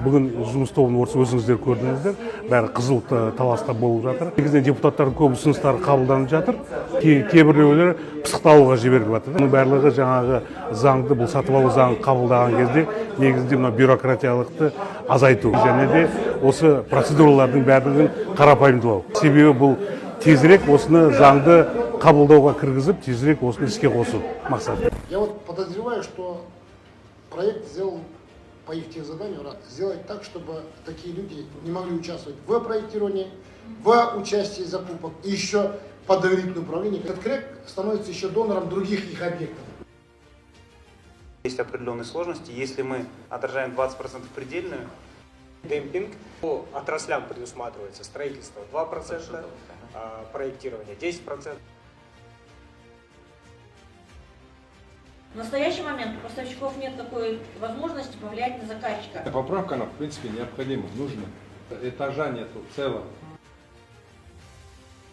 бүгін жұмыс тобының отырысы өзіңіздер көрдіңіздер, бәрі қызыл таласта болып жатыр. Негізінен депутаттардың көп ұсыныстары қабылданып жатыр, кейбіреулері пысықталуға жіберіліп жатыр. Бұның барлығы жаңағы заңды, бұл сатып алу заңын қабылдаған кезде негізінде мына бюрократиялықты азайту және де осы процедуралардың барлығын қарапайымдылау. Себебі бұл тезірек осыны заңды қабылдауға кіргізіп, тезірек осыны іске қосу мақсаты. Я вот подозреваю, что проект сделал по их техзаданию сделать так, чтобы такие люди не могли участвовать в проектировании, в участии закупок и еще по доверительному управлению. Этот КРЭК становится еще донором других их объектов. Есть определенные сложности. Если мы отражаем 20% предельную, демпинг по отраслям предусматривается строительство 2%, проектирование 10%. В настоящий момент у поставщиков нет такой возможности повлиять на заказчика. Поправка, она, в принципе, необходима, нужна. Этажа нету целого.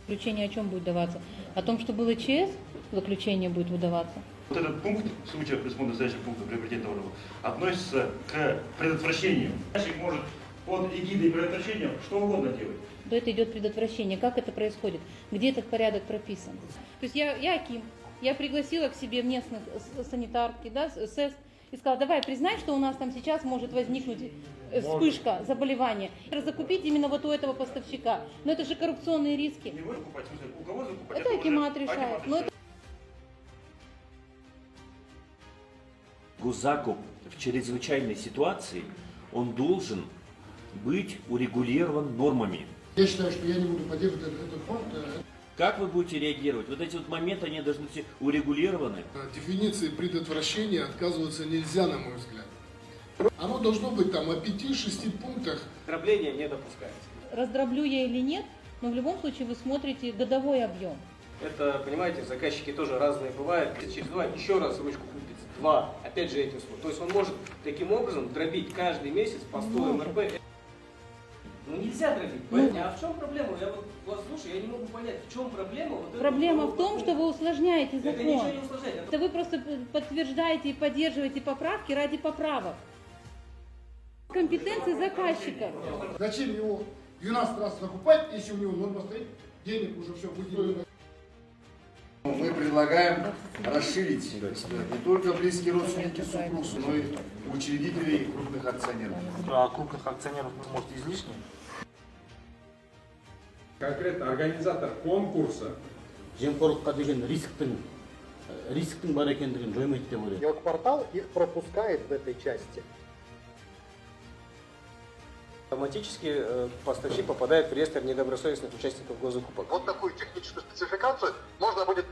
Заключение о чем будет даваться? О том, что было ЧС, заключение будет выдаваться? Вот этот пункт, в случае присмотра следующего пункта приобретения товаров, относится к предотвращению. Заказчик может под эгидой предотвращения что угодно делать. Да, это идет предотвращение. Как это происходит? Где этот порядок прописан? То есть я Аким, я пригласила к себе местных санитарки, да, СЭС, и сказала, давай признай, что у нас там сейчас может возникнуть вспышка заболевания. Закупить именно вот у этого поставщика. Но это же коррупционные риски. Не вы закупать, в смысле, у кого закупать? Это Акимат решает. Госзакуп в чрезвычайной ситуации, он должен быть урегулирован нормами. Я считаю, что я не буду поддерживать этот фонд. Как вы будете реагировать? Вот эти вот моменты, они должны быть урегулированы. Дефиниции предотвращения отказываться нельзя, на мой взгляд. Оно должно быть там о 5-6 пунктах. Дробление не допускается. Раздроблю я или нет, но в любом случае вы смотрите годовой объем. Это, понимаете, заказчики тоже разные бывают. Через 2 еще раз ручку купить, 2, опять же этим способом. То есть он может таким образом дробить каждый месяц по 100 МРП. Ну нельзя дробить. А в чем проблема? Я вот вас слушаю, я не могу понять, в чем проблема? Вот Проблема в том, что вы усложняете закон. Это ничего не усложняет. Это вы просто подтверждаете и поддерживаете поправки ради поправок. Компетенции заказчика. Зачем его 12 раз закупать, если у него норма стоит, денег уже все выделено. Мы предлагаем расширить не только близкие родственники супруг, но и учредителей и крупных акционеров. а крупных акционеров может излишне? Конкретно организатор конкурса. Жемқорлыққа деген рисктің бар екендігін жоймайды деп ойлаймын. Геокпортал их пропускает в этой части. Автоматически поставщик попадает в реестр недобросовестных участников госзакупок. Вот такую техническую спецификацию можно будет